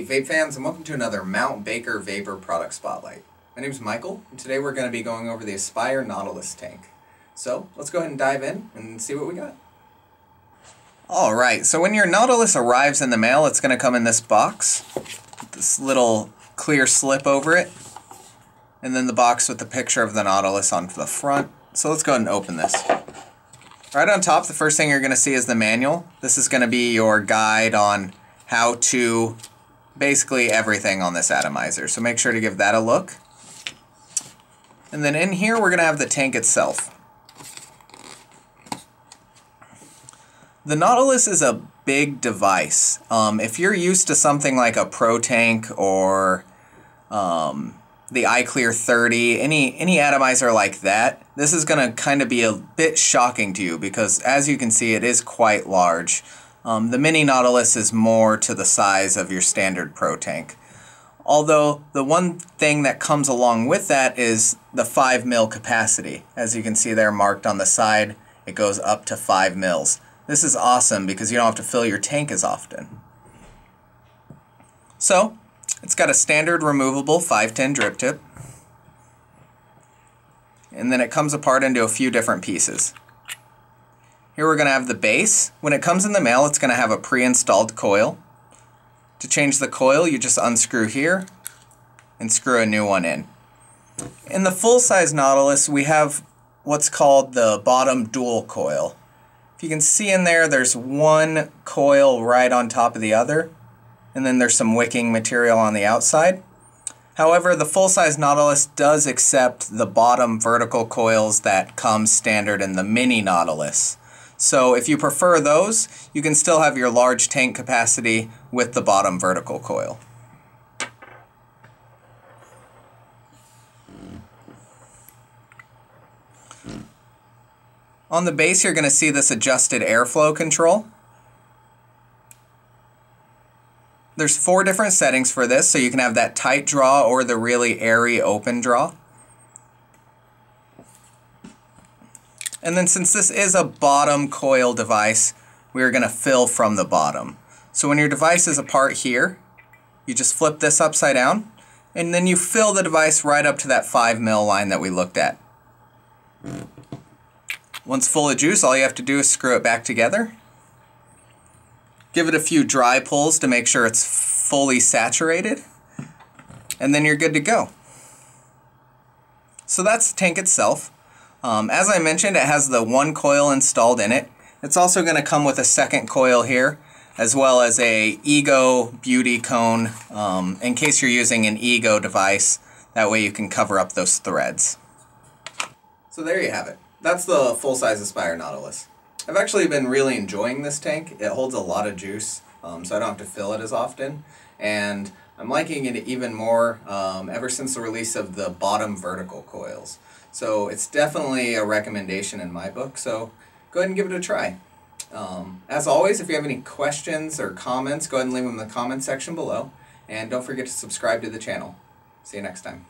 vape fans, and welcome to another Mount Baker Vapor Product Spotlight. My name is Michael, and today we're going to be going over the Aspire Nautilus tank. So, let's go ahead and dive in and see what we got. Alright, so when your Nautilus arrives in the mail, it's going to come in this box, with this little clear slip over it, and then the box with the picture of the Nautilus on the front. So let's go ahead and open this. Right on top, the first thing you're going to see is the manual. This is going to be your guide on how to basically everything on this atomizer. So make sure to give that a look. And then in here we're going to have the tank itself. The Nautilus is a big device. If you're used to something like a Pro Tank or the iClear 30, any atomizer like that, this is going to kind of be a bit shocking to you because, as you can see, it is quite large. The mini Nautilus is more to the size of your standard Pro Tank. Although the one thing that comes along with that is the 5 mil capacity. As you can see there marked on the side, it goes up to 5 mils. This is awesome because you don't have to fill your tank as often. So, it's got a standard removable 510 drip tip. And then it comes apart into a few different pieces. Here we're going to have the base. When it comes in the mail, it's going to have a pre-installed coil. To change the coil, you just unscrew here and screw a new one in. In the full-size Nautilus, we have what's called the bottom dual coil. If you can see in there, there's one coil right on top of the other, and then there's some wicking material on the outside. However, the full-size Nautilus does accept the bottom vertical coils that come standard in the mini Nautilus. So if you prefer those, you can still have your large tank capacity with the bottom vertical coil. On the base, you're going to see this adjusted airflow control. There's 4 different settings for this, so you can have that tight draw or the really airy open draw. And then since this is a bottom coil device, we're going to fill from the bottom. So when your device is apart here, you just flip this upside down, and then you fill the device right up to that 5 mil line that we looked at. Once full of juice, all you have to do is screw it back together. Give it a few dry pulls to make sure it's fully saturated, and then you're good to go. So that's the tank itself. As I mentioned, it has the one coil installed in it. It's also going to come with a second coil here, as well as a Ego beauty cone in case you're using an Ego device. That way you can cover up those threads. So there you have it. That's the full-size Aspire Nautilus. I've actually been really enjoying this tank. It holds a lot of juice, so I don't have to fill it as often. And I'm liking it even more ever since the release of the bottom vertical coils. So it's definitely a recommendation in my book, so go ahead and give it a try. As always, if you have any questions or comments, go ahead and leave them in the comment section below. And don't forget to subscribe to the channel. See you next time.